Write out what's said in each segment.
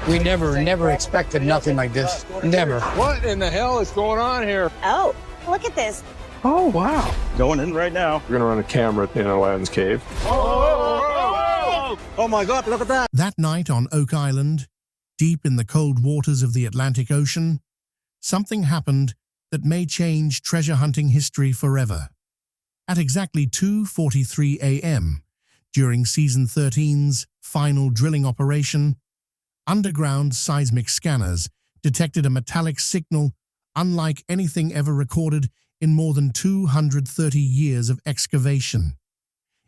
We never expected nothing like this. Never. What in the hell is going on here? Oh, look at this. Oh, wow. Going in right now. We're going to run a camera in Aladdin's cave. Oh my God, look at that. That night on Oak Island, deep in the cold waters of the Atlantic Ocean, something happened that may change treasure hunting history forever. At exactly 2:43 a.m., during Season 13's final drilling operation, underground seismic scanners detected a metallic signal unlike anything ever recorded in more than 230 years of excavation.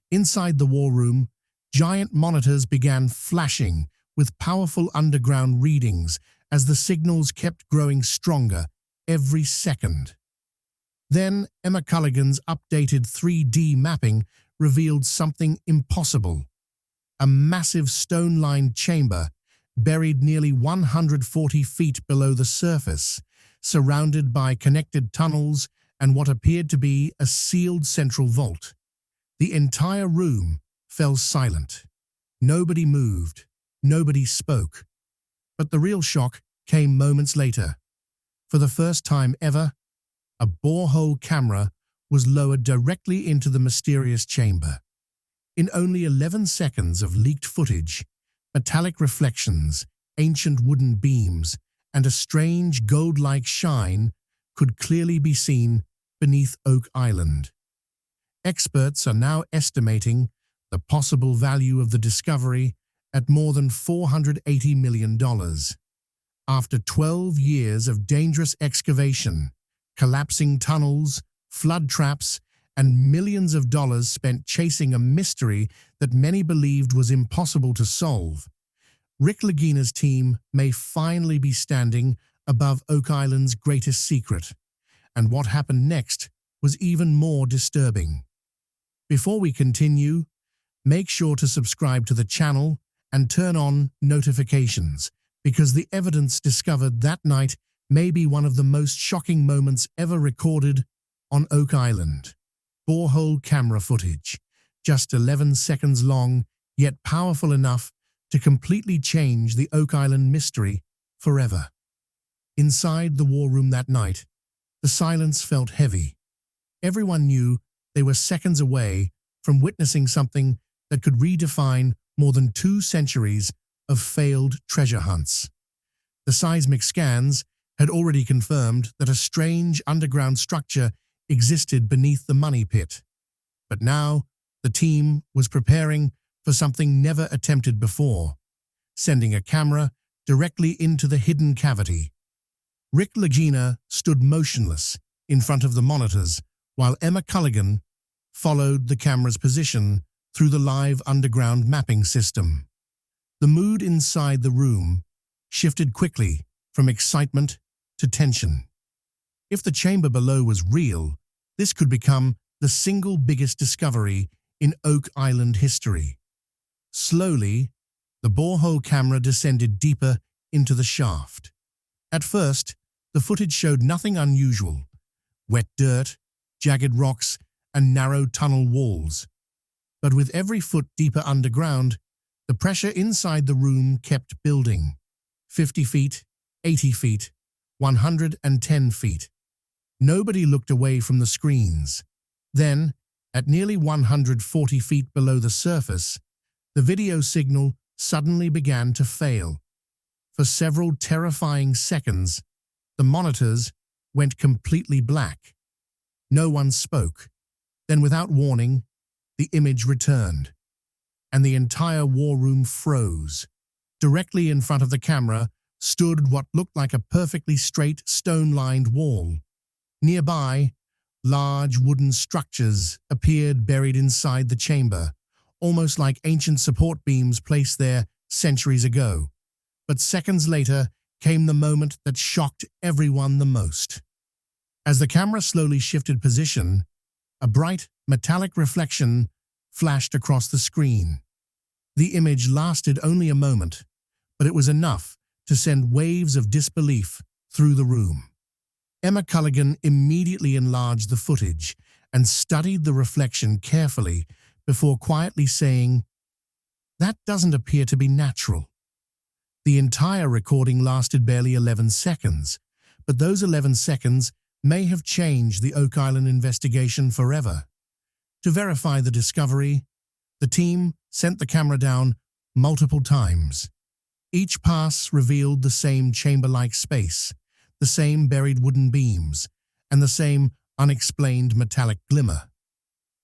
Inside the war room, giant monitors began flashing with powerful underground readings as the signals kept growing stronger every second. Then Emma Culligan's updated 3D mapping revealed something impossible. A massive stone-lined chamber buried nearly 140 feet below the surface, surrounded by connected tunnels and what appeared to be a sealed central vault. The entire room fell silent. Nobody moved. Nobody spoke. But the real shock came moments later. For the first time ever, a borehole camera was lowered directly into the mysterious chamber. In only 11 seconds of leaked footage, metallic reflections, ancient wooden beams, and a strange gold-like shine could clearly be seen beneath Oak Island. Experts are now estimating the possible value of the discovery at more than $480 million. After 12 years of dangerous excavation, collapsing tunnels, flood traps, and millions of dollars spent chasing a mystery that many believed was impossible to solve, Rick Lagina's team may finally be standing above Oak Island's greatest secret. And what happened next was even more disturbing. Before we continue, make sure to subscribe to the channel and turn on notifications, because the evidence discovered that night may be one of the most shocking moments ever recorded on Oak Island. Borehole camera footage, just 11 seconds long, yet powerful enough to completely change the Oak Island mystery forever. Inside the war room that night, the silence felt heavy. Everyone knew they were seconds away from witnessing something that could redefine more than 2 centuries of failed treasure hunts. The seismic scans had already confirmed that a strange underground structure existed beneath the money pit. But now, the team was preparing for something never attempted before, sending a camera directly into the hidden cavity. Rick Lagina stood motionless in front of the monitors, while Emma Culligan followed the camera's position through the live underground mapping system. The mood inside the room shifted quickly from excitement to tension. If the chamber below was real, this could become the single biggest discovery in Oak Island history. Slowly, the borehole camera descended deeper into the shaft. At first, the footage showed nothing unusual: wet dirt, jagged rocks, and narrow tunnel walls. But with every foot deeper underground, the pressure inside the room kept building. 50 feet, 80 feet, 110 feet. Nobody looked away from the screens. Then, at nearly 140 feet below the surface, the video signal suddenly began to fail. For several terrifying seconds, the monitors went completely black. No one spoke. Then, without warning, the image returned, and the entire war room froze. Directly in front of the camera stood what looked like a perfectly straight, stone-lined wall. Nearby, large wooden structures appeared buried inside the chamber, almost like ancient support beams placed there centuries ago. But seconds later came the moment that shocked everyone the most. As the camera slowly shifted position, a bright, metallic reflection flashed across the screen. The image lasted only a moment, but it was enough to send waves of disbelief through the room. Emma Culligan immediately enlarged the footage and studied the reflection carefully before quietly saying, "That doesn't appear to be natural." The entire recording lasted barely 11 seconds, but those 11 seconds may have changed the Oak Island investigation forever. To verify the discovery, the team sent the camera down multiple times. Each pass revealed the same chamber-like space, the same buried wooden beams, and the same unexplained metallic glimmer.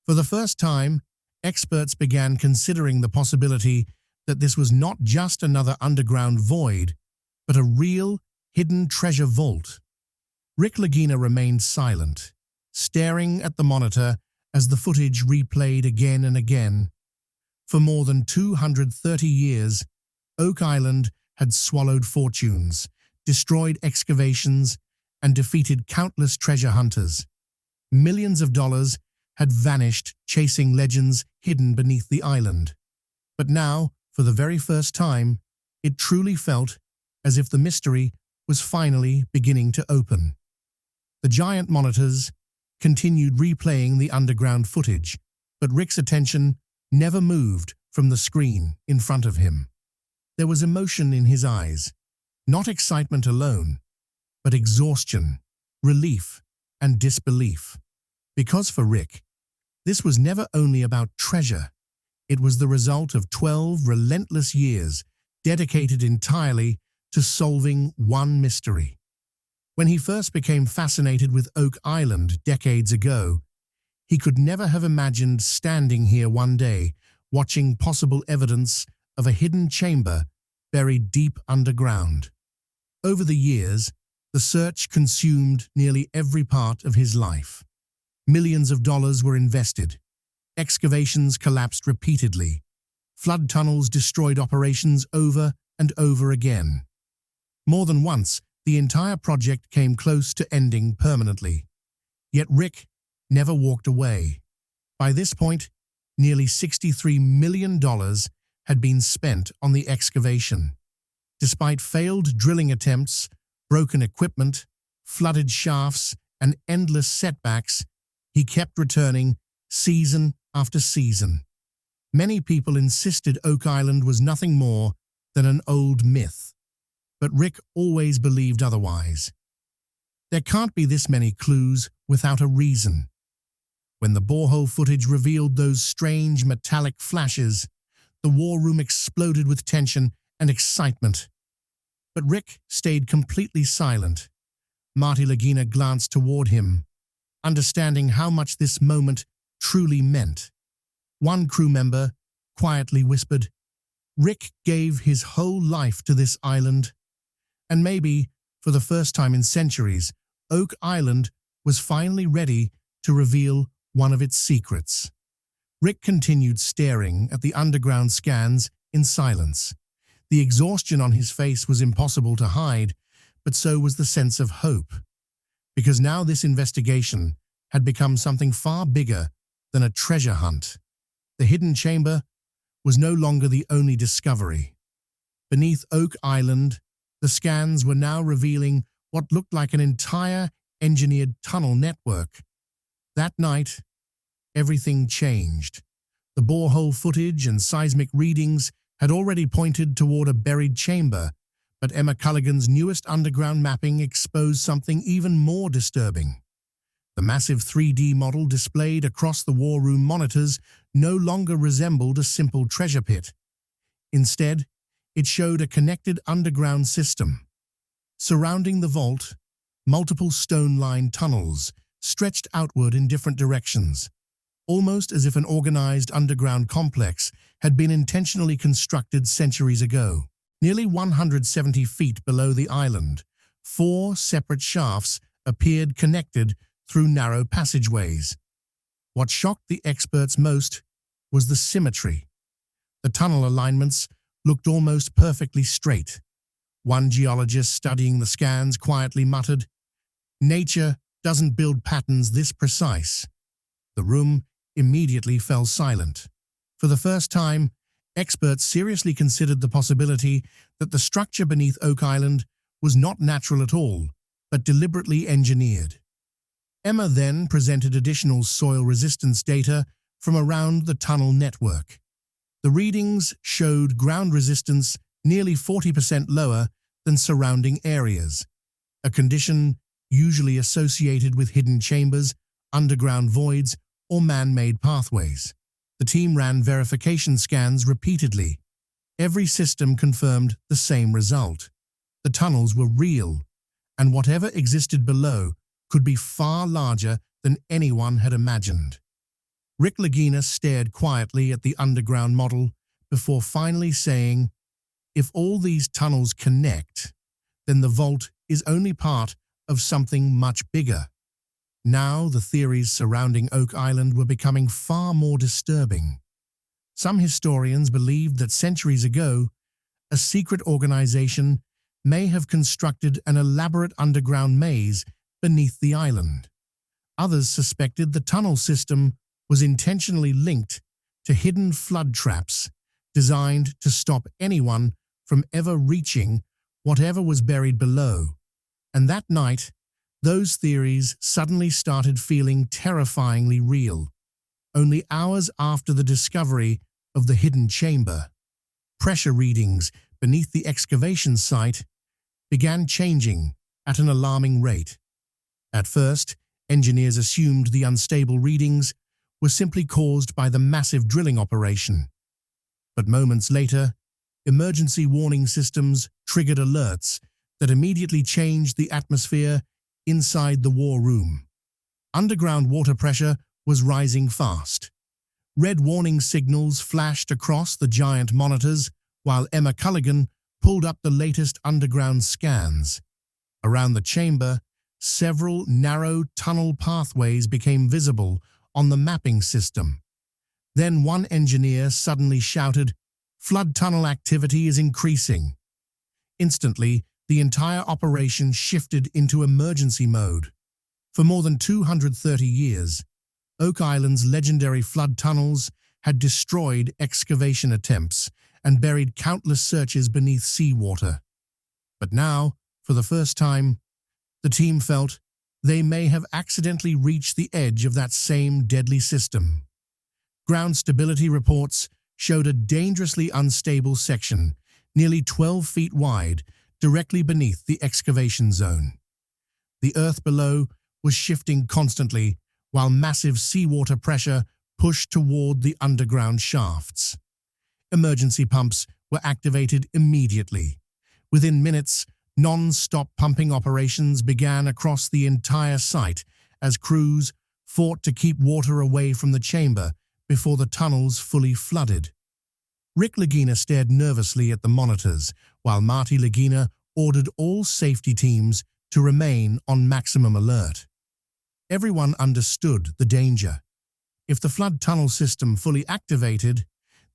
For the first time, experts began considering the possibility that this was not just another underground void, but a real, hidden treasure vault. Rick Lagina remained silent, staring at the monitor as the footage replayed again and again. For more than 230 years, Oak Island had swallowed fortunes, destroyed excavations, and defeated countless treasure hunters. Millions of dollars had vanished chasing legends hidden beneath the island. But now, for the very first time, it truly felt as if the mystery was finally beginning to open. The giant monitors continued replaying the underground footage, but Rick's attention never moved from the screen in front of him. There was emotion in his eyes, not excitement alone, but exhaustion, relief, and disbelief. Because for Rick, this was never only about treasure. It was the result of 12 relentless years dedicated entirely to solving one mystery. When he first became fascinated with Oak Island decades ago, he could never have imagined standing here one day, watching possible evidence of a hidden chamber buried deep underground. Over the years, the search consumed nearly every part of his life. Millions of dollars were invested. Excavations collapsed repeatedly. Flood tunnels destroyed operations over and over again. More than once, the entire project came close to ending permanently. Yet Rick never walked away. By this point, nearly $63 million had been spent on the excavation. Despite failed drilling attempts, broken equipment, flooded shafts, and endless setbacks, he kept returning season after season. Many people insisted Oak Island was nothing more than an old myth, but Rick always believed otherwise. There can't be this many clues without a reason. When the borehole footage revealed those strange metallic flashes, the war room exploded with tension and excitement. But Rick stayed completely silent. Marty Lagina glanced toward him, understanding how much this moment truly meant. One crew member quietly whispered, "Rick gave his whole life to this island." And maybe, for the first time in centuries, Oak Island was finally ready to reveal one of its secrets. Rick continued staring at the underground scans in silence. The exhaustion on his face was impossible to hide, but so was the sense of hope. Because now this investigation had become something far bigger than a treasure hunt. The hidden chamber was no longer the only discovery. Beneath Oak Island, the scans were now revealing what looked like an entire engineered tunnel network. That night, everything changed. The borehole footage and seismic readings had already pointed toward a buried chamber, but Emma Culligan's newest underground mapping exposed something even more disturbing. The massive 3D model displayed across the war room monitors no longer resembled a simple treasure pit. Instead, it showed a connected underground system. Surrounding the vault, multiple stone-lined tunnels stretched outward in different directions, almost as if an organized underground complex had been intentionally constructed centuries ago. Nearly 170 feet below the island, 4 separate shafts appeared connected through narrow passageways. What shocked the experts most was the symmetry. The tunnel alignments looked almost perfectly straight. One geologist studying the scans quietly muttered, "Nature doesn't build patterns this precise." The room immediately fell silent. For the first time, experts seriously considered the possibility that the structure beneath Oak Island was not natural at all, but deliberately engineered. Emma then presented additional soil resistance data from around the tunnel network. The readings showed ground resistance nearly 40% lower than surrounding areas, a condition usually associated with hidden chambers, underground voids, or man-made pathways. The team ran verification scans repeatedly. Every system confirmed the same result. The tunnels were real, and whatever existed below could be far larger than anyone had imagined. Rick Lagina stared quietly at the underground model before finally saying, "If all these tunnels connect, then the vault is only part of something much bigger." Now the theories surrounding Oak Island were becoming far more disturbing. Some historians believed that centuries ago, a secret organization may have constructed an elaborate underground maze beneath the island. Others suspected the tunnel system was intentionally linked to hidden flood traps designed to stop anyone from ever reaching whatever was buried below. And that night, those theories suddenly started feeling terrifyingly real. Only hours after the discovery of the hidden chamber, pressure readings beneath the excavation site began changing at an alarming rate. At first, engineers assumed the unstable readings were simply caused by the massive drilling operation. But moments later, emergency warning systems triggered alerts that immediately changed the atmosphere inside the war room. Underground water pressure was rising fast. Red warning signals flashed across the giant monitors while Emma Culligan pulled up the latest underground scans. Around the chamber, several narrow tunnel pathways became visible on the mapping system. Then one engineer suddenly shouted, "Flood tunnel activity is increasing." Instantly, the entire operation shifted into emergency mode. For more than 230 years, Oak Island's legendary flood tunnels had destroyed excavation attempts and buried countless searches beneath seawater. But now, for the first time, the team felt they may have accidentally reached the edge of that same deadly system. Ground stability reports showed a dangerously unstable section, nearly 12 feet wide, directly beneath the excavation zone. The earth below was shifting constantly, while massive seawater pressure pushed toward the underground shafts. Emergency pumps were activated immediately. Within minutes, non-stop pumping operations began across the entire site as crews fought to keep water away from the chamber before the tunnels fully flooded. Rick Lagina stared nervously at the monitors, while Marty Lagina ordered all safety teams to remain on maximum alert. Everyone understood the danger. If the flood tunnel system fully activated,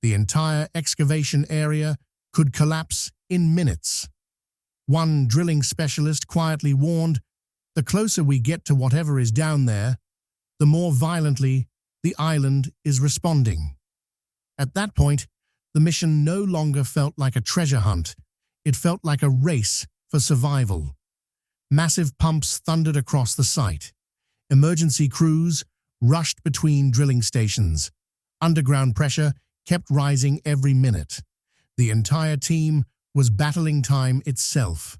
the entire excavation area could collapse in minutes. One drilling specialist quietly warned, "The closer we get to whatever is down there, the more violently the island is responding." At that point, the mission no longer felt like a treasure hunt. It felt like a race for survival. Massive pumps thundered across the site. Emergency crews rushed between drilling stations. Underground pressure kept rising every minute. The entire team was battling time itself.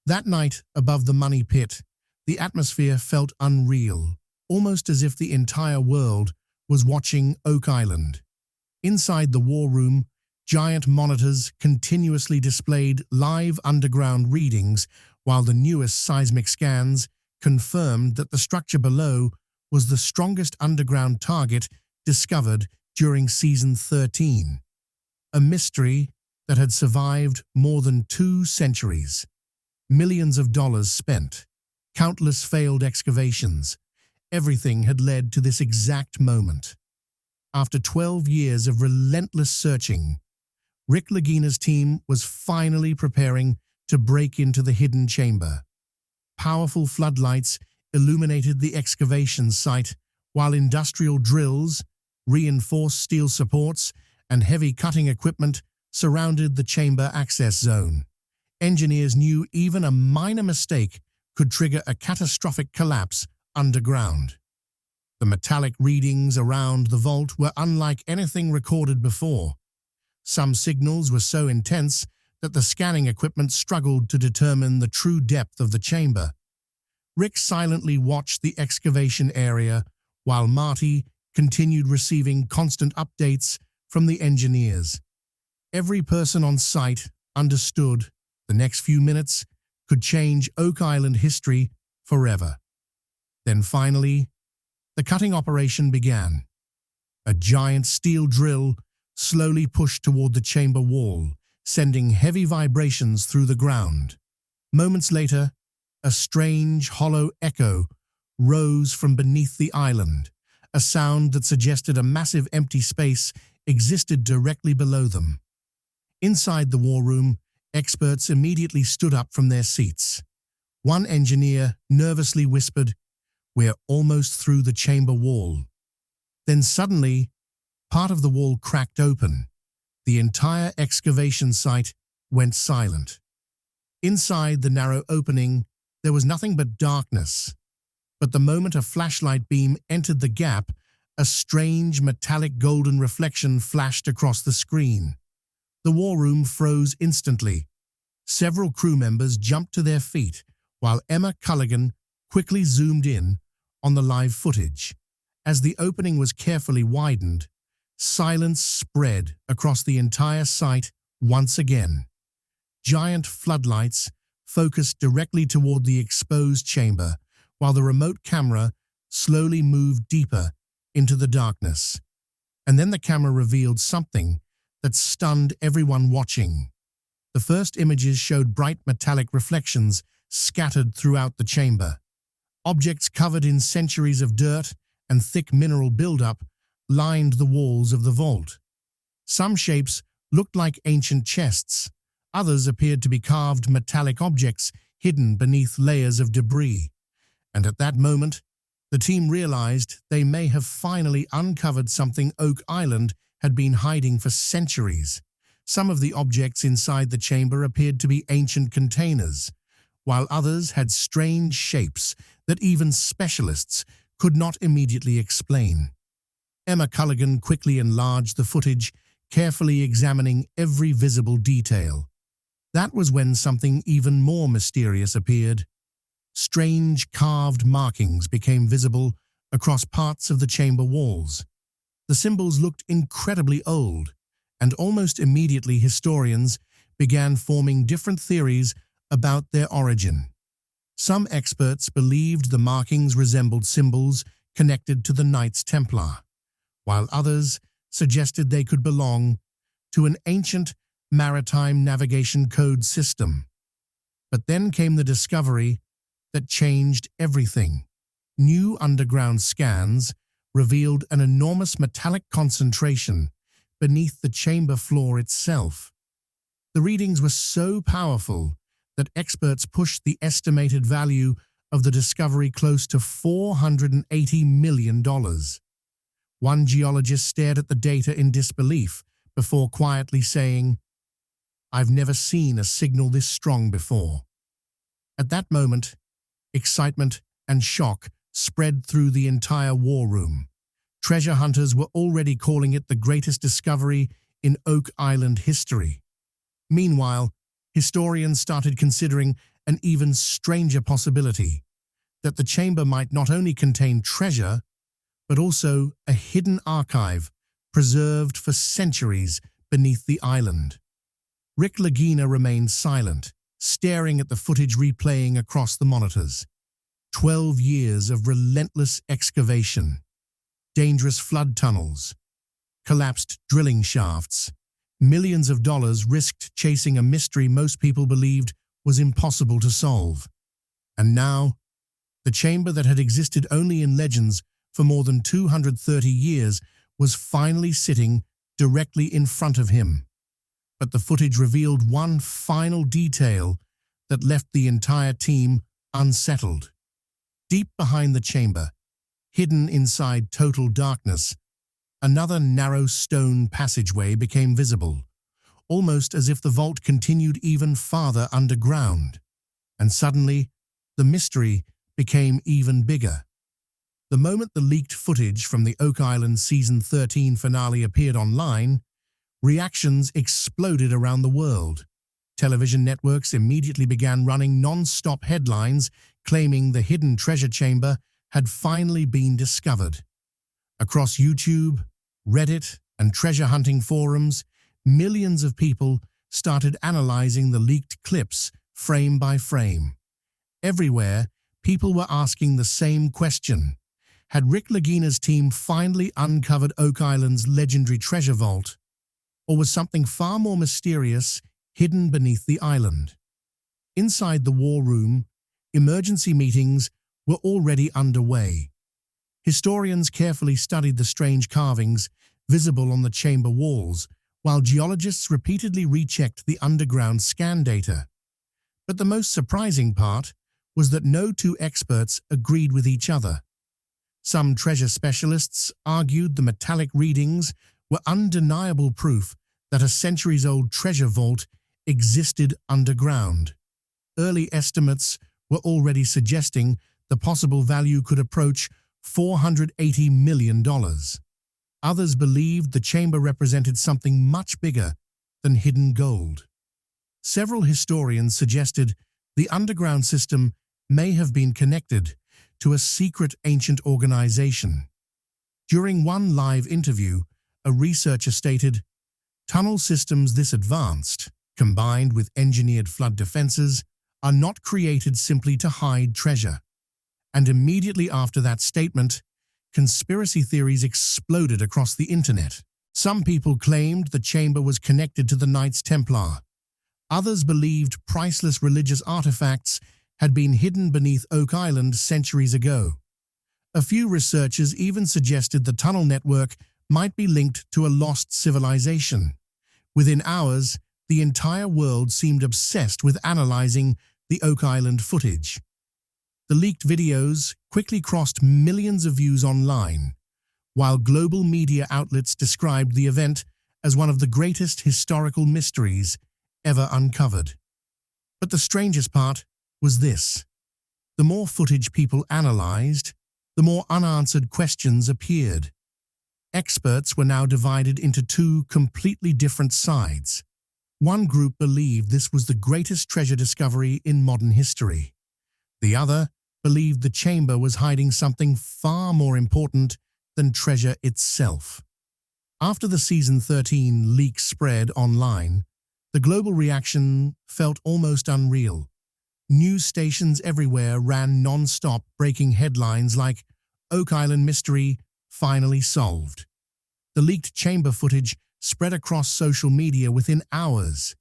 That night, above the money pit, the atmosphere felt unreal, almost as if the entire world was watching Oak Island. Inside the war room, giant monitors continuously displayed live underground readings, while the newest seismic scans confirmed that the structure below was the strongest underground target discovered during Season 13. A mystery that had survived more than 2 centuries. Millions of dollars spent, countless failed excavations. Everything had led to this exact moment. After 12 years of relentless searching, Rick Lagina's team was finally preparing to break into the hidden chamber. Powerful floodlights illuminated the excavation site, while industrial drills, reinforced steel supports, and heavy cutting equipment surrounded the chamber access zone. Engineers knew even a minor mistake could trigger a catastrophic collapse underground. The metallic readings around the vault were unlike anything recorded before. Some signals were so intense that the scanning equipment struggled to determine the true depth of the chamber. Rick silently watched the excavation area while Marty continued receiving constant updates from the engineers. Every person on site understood the next few minutes could change Oak Island history forever. Then finally, the cutting operation began. A giant steel drill slowly pushed toward the chamber wall, sending heavy vibrations through the ground. Moments later, a strange, hollow echo rose from beneath the island, a sound that suggested a massive empty space existed directly below them. Inside the war room, experts immediately stood up from their seats. One engineer nervously whispered, "We're almost through the chamber wall." Then suddenly, part of the wall cracked open. The entire excavation site went silent. Inside the narrow opening, there was nothing but darkness. But the moment a flashlight beam entered the gap, a strange metallic golden reflection flashed across the screen. The war room froze instantly. Several crew members jumped to their feet, while Emma Culligan quickly zoomed in on the live footage. As the opening was carefully widened, silence spread across the entire site once again. Giant floodlights focused directly toward the exposed chamber, while the remote camera slowly moved deeper into the darkness. And then the camera revealed something that stunned everyone watching. The first images showed bright metallic reflections scattered throughout the chamber. Objects covered in centuries of dirt and thick mineral buildup lined the walls of the vault. Some shapes looked like ancient chests. Others appeared to be carved metallic objects hidden beneath layers of debris. And at that moment, the team realized they may have finally uncovered something Oak Island had been hiding for centuries. Some of the objects inside the chamber appeared to be ancient containers, while others had strange shapes that even specialists could not immediately explain. Emma Culligan quickly enlarged the footage, carefully examining every visible detail. That was when something even more mysterious appeared. Strange carved markings became visible across parts of the chamber walls. The symbols looked incredibly old, and almost immediately historians began forming different theories about their origin. Some experts believed the markings resembled symbols connected to the Knights Templar, while others suggested they could belong to an ancient maritime navigation code system. But then came the discovery that changed everything. New underground scans revealed an enormous metallic concentration beneath the chamber floor itself. The readings were so powerful that experts pushed the estimated value of the discovery close to $480 million. One geologist stared at the data in disbelief before quietly saying, "I've never seen a signal this strong before." At that moment, excitement and shock spread through the entire war room. Treasure hunters were already calling it the greatest discovery in Oak Island history. Meanwhile, historians started considering an even stranger possibility, that the chamber might not only contain treasure, but also a hidden archive preserved for centuries beneath the island. Rick Lagina remained silent, staring at the footage replaying across the monitors. 12 years of relentless excavation, dangerous flood tunnels, collapsed drilling shafts, millions of dollars risked chasing a mystery most people believed was impossible to solve. And now, the chamber that had existed only in legends for more than 230 years was finally sitting directly in front of him. But the footage revealed one final detail that left the entire team unsettled. Deep behind the chamber, hidden inside total darkness, another narrow stone passageway became visible, almost as if the vault continued even farther underground. And suddenly, the mystery became even bigger. The moment the leaked footage from the Oak Island Season 13 finale appeared online, reactions exploded around the world. television networks immediately began running non-stop headlines claiming the hidden treasure chamber had finally been discovered. Across YouTube, Reddit, and treasure hunting forums, millions of people started analyzing the leaked clips frame by frame. Everywhere, people were asking the same question. Had Rick Lagina's team finally uncovered Oak Island's legendary treasure vault? Or was something far more mysterious hidden beneath the island? Inside the war room, emergency meetings were already underway. Historians carefully studied the strange carvings visible on the chamber walls, while geologists repeatedly rechecked the underground scan data. But the most surprising part was that no two experts agreed with each other. Some treasure specialists argued the metallic readings were undeniable proof that a centuries-old treasure vault existed underground. Early estimates were already suggesting the possible value could approach $480 million. Others believed the chamber represented something much bigger than hidden gold. Several historians suggested the underground system may have been connected to a secret ancient organization. During one live interview, a researcher stated, "Tunnel systems this advanced, combined with engineered flood defenses, are not created simply to hide treasure." And immediately after that statement, conspiracy theories exploded across the internet. Some people claimed the chamber was connected to the Knights Templar. Others believed priceless religious artifacts had been hidden beneath Oak Island centuries ago. A few researchers even suggested the tunnel network might be linked to a lost civilization. Within hours, the entire world seemed obsessed with analyzing the Oak Island footage. The leaked videos quickly crossed millions of views online, while global media outlets described the event as one of the greatest historical mysteries ever uncovered. But the strangest part was this. The more footage people analyzed, the more unanswered questions appeared. Experts were now divided into two completely different sides. One group believed this was the greatest treasure discovery in modern history. The other believed the chamber was hiding something far more important than treasure itself. After the Season 13 leak spread online, the global reaction felt almost unreal. News stations everywhere ran non-stop, breaking headlines like "Oak Island Mystery Finally Solved." The leaked chamber footage spread across social media within hours.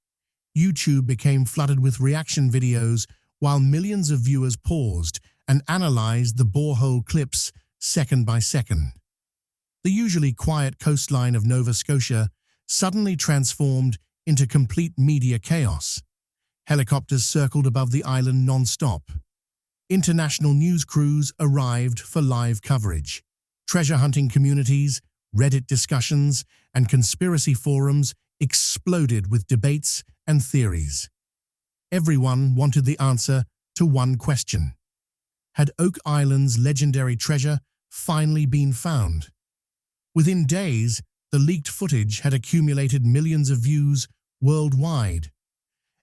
YouTube became flooded with reaction videos while millions of viewers paused and analyzed the borehole clips second by second. The usually quiet coastline of Nova Scotia suddenly transformed into complete media chaos. Helicopters circled above the island non-stop. International news crews arrived for live coverage. Treasure hunting communities, Reddit discussions, and conspiracy forums exploded with debates and theories. Everyone wanted the answer to one question. Had Oak Island's legendary treasure finally been found? Within days, the leaked footage had accumulated millions of views worldwide.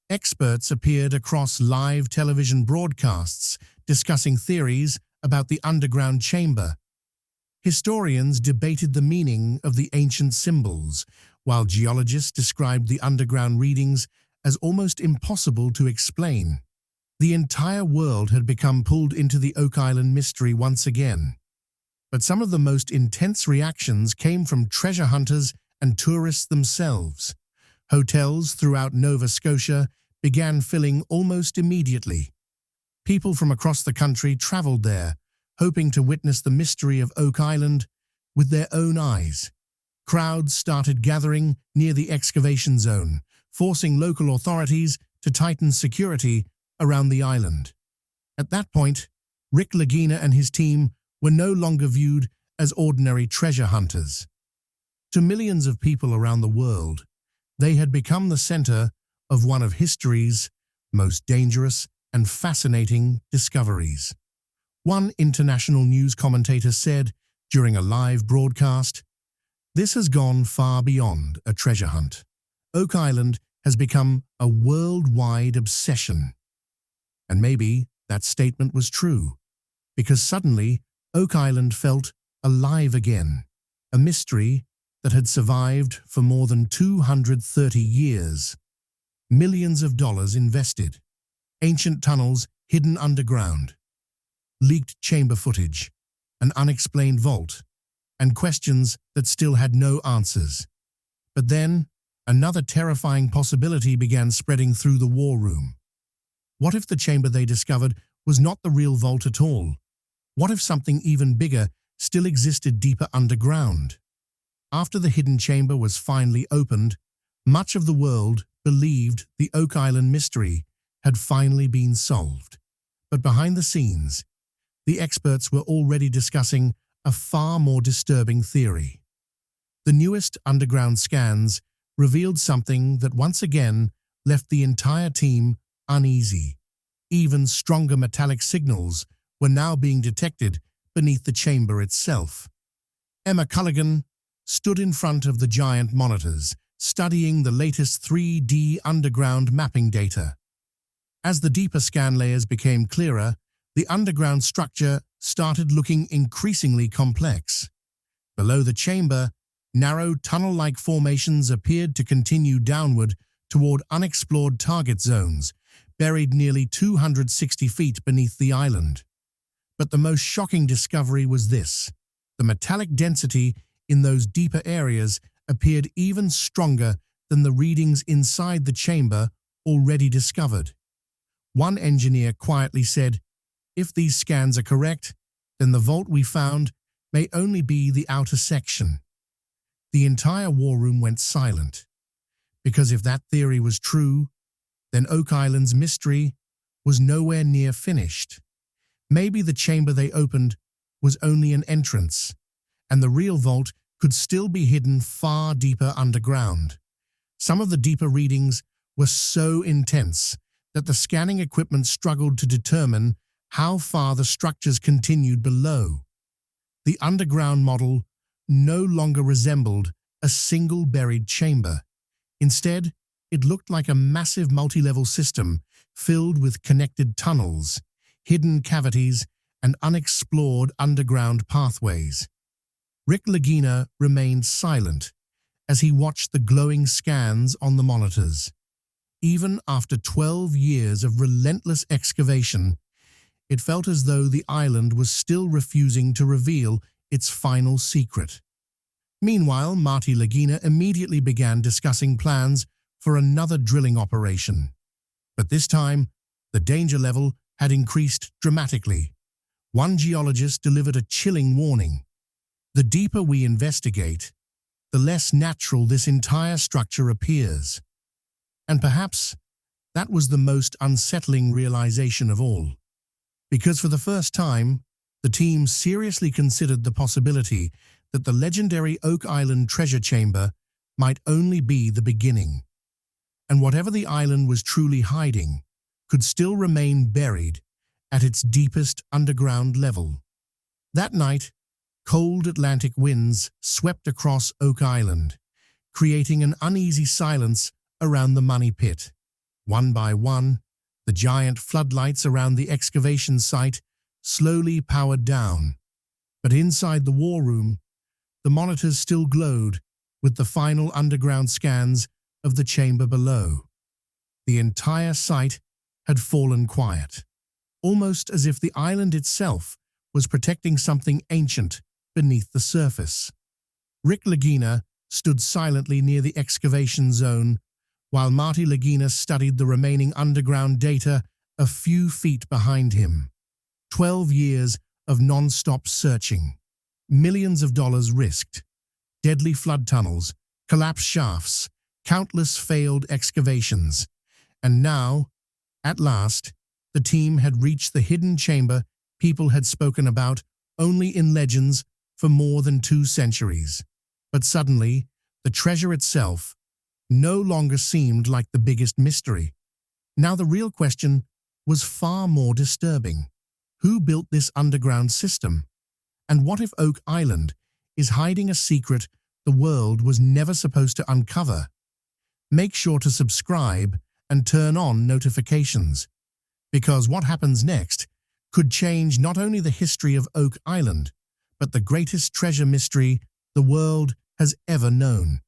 Experts appeared across live television broadcasts discussing theories about the underground chamber. Historians debated the meaning of the ancient symbols, while geologists described the underground readings as almost impossible to explain. The entire world had become pulled into the Oak Island mystery once again. But some of the most intense reactions came from treasure hunters and tourists themselves. Hotels throughout Nova Scotia began filling almost immediately. People from across the country traveled there, hoping to witness the mystery of Oak Island with their own eyes. Crowds started gathering near the excavation zone, forcing local authorities to tighten security around the island. At that point, Rick Lagina and his team were no longer viewed as ordinary treasure hunters. To millions of people around the world, they had become the center of one of history's most dangerous and fascinating discoveries. One international news commentator said during a live broadcast, "This has gone far beyond a treasure hunt. Oak Island has become a worldwide obsession. And maybe that statement was true, because suddenly Oak Island felt alive again, a mystery that had survived for more than 230 years. Millions of dollars invested, ancient tunnels hidden underground, leaked chamber footage, an unexplained vault, and questions that still had no answers. But then, another terrifying possibility began spreading through the war room. What if the chamber they discovered was not the real vault at all? What if something even bigger still existed deeper underground? After the hidden chamber was finally opened, much of the world believed the Oak Island mystery had finally been solved. But behind the scenes, the experts were already discussing a far more disturbing theory. The newest underground scans revealed something that once again left the entire team uneasy. Even stronger metallic signals were now being detected beneath the chamber itself. Emma Culligan stood in front of the giant monitors, studying the latest 3D underground mapping data. As the deeper scan layers became clearer, the underground structure started looking increasingly complex. Below the chamber, narrow tunnel-like formations appeared to continue downward toward unexplored target zones, buried nearly 260 feet beneath the island. But the most shocking discovery was this: the metallic density in those deeper areas appeared even stronger than the readings inside the chamber already discovered. One engineer quietly said, "If these scans are correct, then the vault we found may only be the outer section." The entire war room went silent, because if that theory was true, then Oak Island's mystery was nowhere near finished. Maybe the chamber they opened was only an entrance, and the real vault could still be hidden far deeper underground. Some of the deeper readings were so intense that the scanning equipment struggled to determine how far the structures continued below. The underground model no longer resembled a single buried chamber. Instead, it looked like a massive multi-level system filled with connected tunnels, hidden cavities, and unexplored underground pathways. Rick Lagina remained silent as he watched the glowing scans on the monitors. Even after 12 years of relentless excavation, it felt as though the island was still refusing to reveal its final secret. Meanwhile, Marty Lagina immediately began discussing plans for another drilling operation. But this time, the danger level had increased dramatically. One geologist delivered a chilling warning: "The deeper we investigate, the less natural this entire structure appears." And perhaps that was the most unsettling realization of all. Because for the first time, the team seriously considered the possibility that the legendary Oak Island treasure chamber might only be the beginning. And whatever the island was truly hiding could still remain buried at its deepest underground level. That night, cold Atlantic winds swept across Oak Island, creating an uneasy silence around the money pit. One by one, the giant floodlights around the excavation site slowly powered down. But inside the war room, the monitors still glowed with the final underground scans of the chamber below. The entire site had fallen quiet, almost as if the island itself was protecting something ancient beneath the surface. Rick Lagina stood silently near the excavation zone, while Marty Lagina studied the remaining underground data a few feet behind him. 12 years of non-stop searching, millions of dollars risked, deadly flood tunnels, collapsed shafts, countless failed excavations. And now, at last, the team had reached the hidden chamber people had spoken about only in legends for more than 2 centuries. But suddenly, the treasure itself no longer seemed like the biggest mystery. Now the real question was far more disturbing. Who built this underground system? And what if Oak Island is hiding a secret the world was never supposed to uncover? make sure to subscribe and turn on notifications, because what happens next could change not only the history of Oak Island, but the greatest treasure mystery the world has ever known.